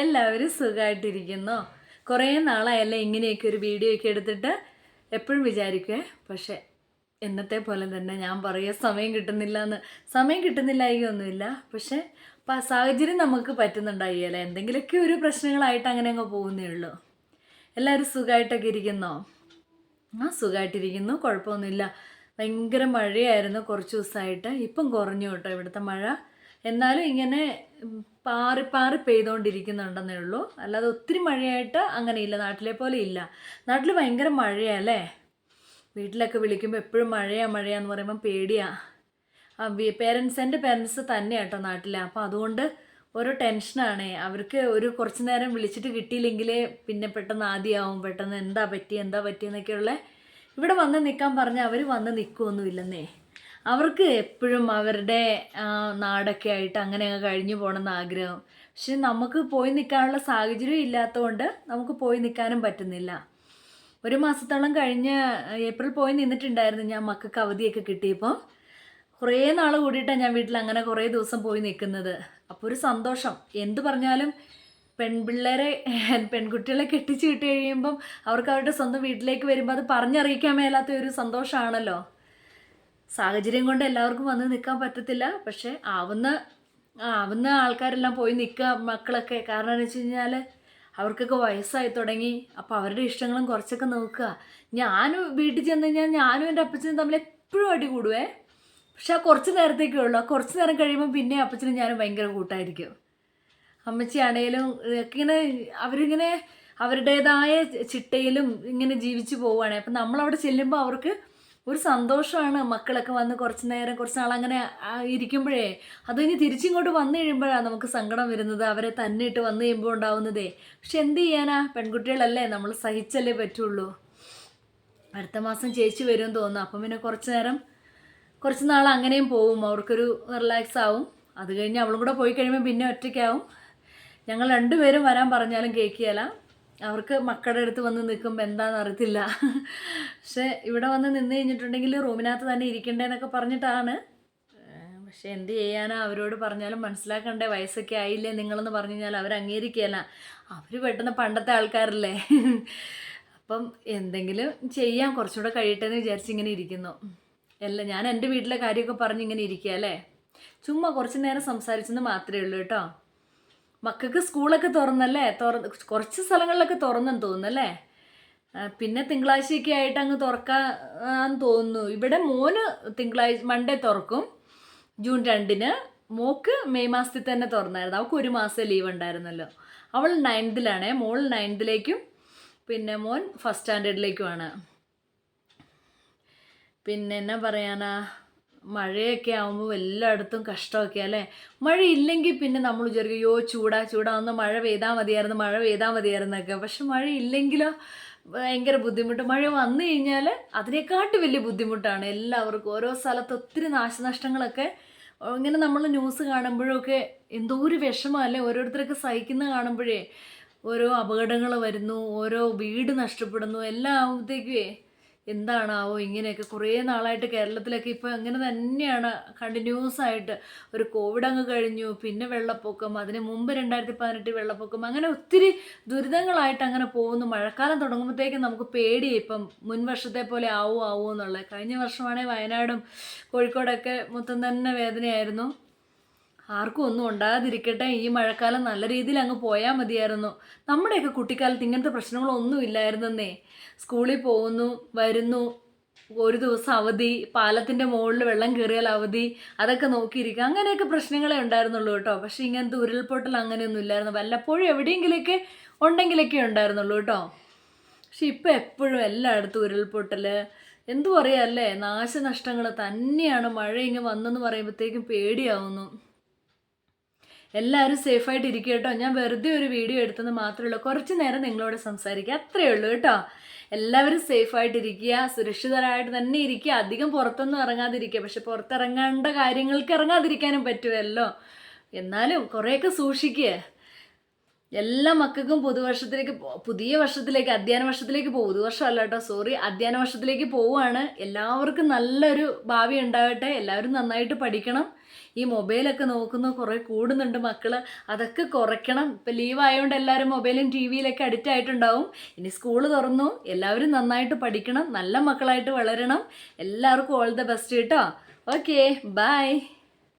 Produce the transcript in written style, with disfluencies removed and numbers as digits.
എല്ലാവരും സുഖമായിട്ടിരിക്കുന്നു. കുറേ നാളായല്ലേ ഇങ്ങനെയൊക്കെ ഒരു വീഡിയോ ഒക്കെ എടുത്തിട്ട്. എപ്പോഴും വിചാരിക്കുവേ, പക്ഷെ എന്നത്തെ പോലെ തന്നെ ഞാൻ പറയുക സമയം കിട്ടുന്നില്ല എന്ന്. സമയം കിട്ടുന്നില്ലായൊന്നുമില്ല, പക്ഷെ സാഹചര്യം നമുക്ക് പറ്റുന്നുണ്ടായില്ല. എന്തെങ്കിലുമൊക്കെ ഒരു പ്രശ്നങ്ങളായിട്ട് അങ്ങനെ അങ്ങ് പോകുന്നേ ഉള്ളൂ. എല്ലാവരും സുഖമായിട്ടൊക്കെ ഇരിക്കുന്നോ? സുഖമായിട്ടിരിക്കുന്നു, കുഴപ്പമൊന്നുമില്ല. ഭയങ്കര മഴയായിരുന്നു കുറച്ച് ദിവസമായിട്ട്. ഇപ്പം കുറഞ്ഞു കേട്ടോ ഇവിടുത്തെ മഴ. എന്നാലും ഇങ്ങനെ പാറി പാറി പെയ്തുകൊണ്ടിരിക്കുന്നുണ്ടെന്നേ ഉള്ളൂ. അല്ലാതെ ഒത്തിരി മഴയായിട്ട് അങ്ങനെയില്ല, നാട്ടിലെ പോലെ ഇല്ല. നാട്ടിൽ ഭയങ്കര മഴയല്ലേ. വീട്ടിലൊക്കെ വിളിക്കുമ്പോൾ എപ്പോഴും മഴയാന്ന് പറയുമ്പം പേടിയാണ്. എൻ്റെ പേരൻസ് തന്നെയാണ് കേട്ടോ നാട്ടിൽ. അപ്പോൾ അതുകൊണ്ട് ഓരോ ടെൻഷനാണേ. അവർക്ക് ഒരു കുറച്ച് നേരം വിളിച്ചിട്ട് കിട്ടിയില്ലെങ്കിലേ പിന്നെ പെട്ടെന്ന് ആദ്യമാവും, പെട്ടെന്ന് എന്താ പറ്റിയെന്നൊക്കെയുള്ള. ഇവിടെ വന്ന് നിൽക്കാൻ പറഞ്ഞാൽ അവർ വന്ന് നിൽക്കുമൊന്നുമില്ലെന്നേ. അവർക്ക് എപ്പോഴും അവരുടെ നാടൊക്കെ ആയിട്ട് അങ്ങനെ അങ്ങ് കഴിഞ്ഞു പോകണമെന്ന് ആഗ്രഹം. പക്ഷെ നമുക്ക് പോയി നിൽക്കാനുള്ള സാഹചര്യം ഇല്ലാത്തതുകൊണ്ട് നമുക്ക് പോയി നിൽക്കാനും പറ്റുന്നില്ല. ഒരു മാസത്തോളം കഴിഞ്ഞ് ഏപ്രിൽ പോയി നിന്നിട്ടുണ്ടായിരുന്നു ഞാൻ, മക്കൾക്ക് അവധിയൊക്കെ കിട്ടിയപ്പോൾ. കുറേ നാൾ കൂടിയിട്ടാണ് ഞാൻ വീട്ടിൽ അങ്ങനെ കുറേ ദിവസം പോയി നിൽക്കുന്നത്. അപ്പോൾ ഒരു സന്തോഷം. എന്ത് പറഞ്ഞാലും പെൺകുട്ടികളെ കെട്ടിച്ച് വിട്ട് കഴിയുമ്പം അവർക്ക് അവരുടെ സ്വന്തം വീട്ടിലേക്ക് വരുമ്പോൾ അത് പറഞ്ഞറിയിക്കാൻ മേലാത്ത ഒരു സന്തോഷമാണല്ലോ. സാഹചര്യം കൊണ്ട് എല്ലാവർക്കും വന്ന് നിൽക്കാൻ പറ്റത്തില്ല, പക്ഷേ ആവുന്ന ആൾക്കാരെല്ലാം പോയി നിൽക്കുക മക്കളൊക്കെ. കാരണം എന്ന് വെച്ച് കഴിഞ്ഞാൽ അവർക്കൊക്കെ വയസ്സായി തുടങ്ങി. അപ്പോൾ അവരുടെ ഇഷ്ടങ്ങളും കുറച്ചൊക്കെ നോക്കുക. ഞാനും വീട്ടിൽ ചെന്ന് കഴിഞ്ഞാൽ ഞാനും എൻ്റെ അപ്പച്ചനും തമ്മിൽ എപ്പോഴും അടി കൂടുവേ. പക്ഷെ കുറച്ച് നേരത്തേക്കേ ഉള്ളൂ. കുറച്ച് നേരം കഴിയുമ്പോൾ പിന്നെ അപ്പച്ചനും ഞാനും ഭയങ്കര കൂട്ടായിരിക്കും. അമ്മച്ചിയാണേലും ഇങ്ങനെ അവരിങ്ങനെ അവരുടേതായ ചിട്ടയിലും ഇങ്ങനെ ജീവിച്ചു പോവുകയാണ്. അപ്പം നമ്മളവിടെ ചെല്ലുമ്പോൾ അവർക്ക് ഒരു സന്തോഷമാണ്. മക്കളൊക്കെ വന്ന് കുറച്ച് നാളങ്ങനെ ഇരിക്കുമ്പോഴേ അത് കഴിഞ്ഞ് തിരിച്ചിങ്ങോട്ട് വന്നു കഴിയുമ്പോഴാണ് നമുക്ക് സങ്കടം വരുന്നത്, അവരെ തന്നെ ഇട്ട് വന്നു കഴിയുമ്പോൾ ഉണ്ടാവുന്നതേ. പക്ഷെ എന്ത് ചെയ്യാനാ, പെൺകുട്ടികളല്ലേ, നമ്മൾ സഹിച്ചല്ലേ പറ്റുള്ളൂ. അടുത്ത മാസം ചേച്ചി വരുമെന്ന് തോന്നുന്നു. അപ്പം പിന്നെ കുറച്ച് നാൾ അങ്ങനെയും പോവും, അവർക്കൊരു റിലാക്സ് ആവും. അത് കഴിഞ്ഞ് അവളും കൂടെ പോയി കഴിയുമ്പോൾ പിന്നെ ഒറ്റയ്ക്കാവും. ഞങ്ങൾ രണ്ടുപേരും വരാൻ പറഞ്ഞാലും കേൾക്കുകയില്ല. അവർക്ക് മക്കളുടെ അടുത്ത് വന്ന് നിൽക്കുമ്പോൾ എന്താണെന്ന് അറിയത്തില്ല. പക്ഷെ ഇവിടെ വന്ന് നിന്ന് കഴിഞ്ഞിട്ടുണ്ടെങ്കിൽ റൂമിനകത്ത് തന്നെ ഇരിക്കണ്ടേന്നൊക്കെ പറഞ്ഞിട്ടാണ്. പക്ഷെ എന്ത് ചെയ്യാനാ, അവരോട് പറഞ്ഞാലും മനസ്സിലാക്കണ്ടേ. വയസ്സൊക്കെ ആയില്ലേ നിങ്ങളെന്ന് പറഞ്ഞു കഴിഞ്ഞാൽ അവർ അംഗീകരിക്കുകയല്ല. അവർ പെട്ടെന്ന് പണ്ടത്തെ ആൾക്കാരല്ലേ. അപ്പം എന്തെങ്കിലും ചെയ്യാം, കുറച്ചുകൂടെ കഴിയട്ടെ എന്ന് വിചാരിച്ചിങ്ങനെ ഇരിക്കുന്നു. ഞാൻ എൻ്റെ വീട്ടിലെ കാര്യമൊക്കെ പറഞ്ഞിങ്ങനെ ഇരിക്കുക അല്ലേ. ചുമ്മാ കുറച്ച് നേരം സംസാരിച്ചെന്ന് മാത്രമേ ഉള്ളൂ കേട്ടോ. മക്കൾക്ക് സ്കൂളൊക്കെ തുറന്നല്ലേ, കുറച്ച് സ്ഥലങ്ങളിലൊക്കെ തുറന്നെന്ന് തോന്നുന്നല്ലേ. പിന്നെ തിങ്കളാഴ്ചയൊക്കെ ആയിട്ട് അങ്ങ് തുറക്കാൻ തോന്നുന്നു. ഇവിടെ മോന് മൺഡേ തുറക്കും, ജൂൺ 2-ന്. മോക്ക് മെയ് മാസത്തിൽ തന്നെ തുറന്നായിരുന്നു. അവൾക്ക് ഒരു മാസം ലീവ് ഉണ്ടായിരുന്നല്ലോ. അവൾ 9th-ലാണ്. മോൾ 9th-ലേക്കും പിന്നെ മോൻ 1st സ്റ്റാൻഡേർഡിലേക്കുമാണ്. പിന്നെ എന്നാ പറയാനാ, മഴയൊക്കെ ആകുമ്പോൾ എല്ലായിടത്തും കഷ്ടമൊക്കെ അല്ലേ. മഴയില്ലെങ്കിൽ പിന്നെ നമ്മൾ വിചാരിക്കും അയ്യോ ചൂടാ ഒന്ന് മഴ പെയ്താൽ മതിയായിരുന്നൊക്കെ. പക്ഷെ മഴയില്ലെങ്കിലോ ഭയങ്കര ബുദ്ധിമുട്ട്. മഴ വന്നു കഴിഞ്ഞാൽ അതിനെക്കാട്ട് വലിയ ബുദ്ധിമുട്ടാണ് എല്ലാവർക്കും. ഓരോ സ്ഥലത്ത് ഒത്തിരി നാശനഷ്ടങ്ങളൊക്കെ ഇങ്ങനെ നമ്മൾ ന്യൂസ് കാണുമ്പോഴൊക്കെ എന്തോ ഒരു വിഷമമല്ലേ ഓരോരുത്തരൊക്കെ സഹിക്കുന്നത് കാണുമ്പോഴേ. ഓരോ അപകടങ്ങൾ വരുന്നു, ഓരോ വീട് നഷ്ടപ്പെടുന്നു, എല്ലാം ആകുമ്പോഴത്തേക്കുവേ എന്താണാവോ ഇങ്ങനെയൊക്കെ. കുറേ നാളായിട്ട് കേരളത്തിലൊക്കെ ഇപ്പോൾ അങ്ങനെ തന്നെയാണ് കണ്ടിന്യൂസ് ആയിട്ട്. ഒരു കോവിഡ് അങ്ങ് കഴിഞ്ഞു, പിന്നെ വെള്ളപ്പൊക്കം, അതിന് മുമ്പ് 2018 വെള്ളപ്പൊക്കം, അങ്ങനെ ഒത്തിരി ദുരിതങ്ങളായിട്ട് അങ്ങനെ പോകുന്നു. മഴക്കാലം തുടങ്ങുമ്പോഴത്തേക്കും നമുക്ക് പേടിയായി ഇപ്പം മുൻ വർഷത്തെ പോലെ ആവുമോ എന്നുള്ളത്. കഴിഞ്ഞ വർഷമാണെങ്കിൽ വയനാടും കോഴിക്കോടൊക്കെ മൊത്തം തന്നെ വേദനയായിരുന്നു. ആർക്കും ഒന്നും ഉണ്ടാകാതിരിക്കട്ടെ. ഈ മഴക്കാലം നല്ല രീതിയിൽ അങ്ങ് പോയാൽ മതിയായിരുന്നു. നമ്മുടെയൊക്കെ കുട്ടിക്കാലത്ത് ഇങ്ങനത്തെ പ്രശ്നങ്ങളൊന്നും ഇല്ലായിരുന്നേ. സ്കൂളിൽ പോകുന്നു, വരുന്നു, ഒരു ദിവസം അവധി, പാലത്തിൻ്റെ മുകളിൽ വെള്ളം കയറിയാൽ അവധി, അതൊക്കെ നോക്കിയിരിക്കുക, അങ്ങനെയൊക്കെ പ്രശ്നങ്ങളെ ഉണ്ടായിരുന്നുള്ളൂ കേട്ടോ. പക്ഷേ ഇങ്ങനത്തെ ഉരുൾപൊട്ടൽ അങ്ങനെയൊന്നും ഇല്ലായിരുന്നു. വല്ലപ്പോഴും എവിടെയെങ്കിലൊക്കെ ഉണ്ടെങ്കിലൊക്കെ ഉണ്ടായിരുന്നുള്ളൂ കേട്ടോ. പക്ഷെ ഇപ്പം എപ്പോഴും എല്ലായിടത്തും ഉരുൾപൊട്ടൽ, എന്തു പറയാല്ലേ, നാശനഷ്ടങ്ങൾ തന്നെയാണ്. മഴ ഇങ്ങനെ വന്നെന്ന് പറയുമ്പോഴത്തേക്കും പേടിയാവുന്നു. എല്ലാവരും സേഫായിട്ട് ഇരിക്കുക കേട്ടോ. ഞാൻ വെറുതെ ഒരു വീഡിയോ എടുത്തെന്ന് മാത്രമേ ഉള്ളൂ, കുറച്ച് നേരം നിങ്ങളോട് സംസാരിക്കുക, അത്രയേ ഉള്ളൂ കേട്ടോ. എല്ലാവരും സേഫായിട്ടിരിക്കുക, സുരക്ഷിതരായിട്ട് തന്നെ ഇരിക്കുക. അധികം പുറത്തൊന്നും ഇറങ്ങാതിരിക്കുക. പക്ഷെ പുറത്തിറങ്ങേണ്ട കാര്യങ്ങൾക്ക് ഇറങ്ങാതിരിക്കാനും പറ്റുമല്ലോ. എന്നാലും കുറേയൊക്കെ സൂക്ഷിക്കുക. എല്ലാ മക്കൾക്കും പുതിയ വർഷത്തിലേക്ക് അധ്യയന വർഷത്തിലേക്ക് പുതുവർഷമല്ല കേട്ടോ, സോറി, അധ്യയന വർഷത്തിലേക്ക് പോവുകയാണ്. എല്ലാവർക്കും നല്ലൊരു ഭാവി ഉണ്ടാകട്ടെ. എല്ലാവരും നന്നായിട്ട് പഠിക്കണം. ഈ മൊബൈലൊക്കെ നോക്കുന്ന കുറേ കൂടുന്നുണ്ട് മക്കൾ. അതൊക്കെ കുറയ്ക്കണം. ഇപ്പം ലീവ് ആയതുകൊണ്ട് എല്ലാവരും മൊബൈലും ടി വിയിലൊക്കെ അഡിക്റ്റ് ആയിട്ടുണ്ടാവും. ഇനി സ്കൂൾ തുറന്നു, എല്ലാവരും നന്നായിട്ട് പഠിക്കണം, നല്ല മക്കളായിട്ട് വളരണം. എല്ലാവർക്കും ഓൾ ദ ബെസ്റ്റ് കേട്ടോ. Okay, by.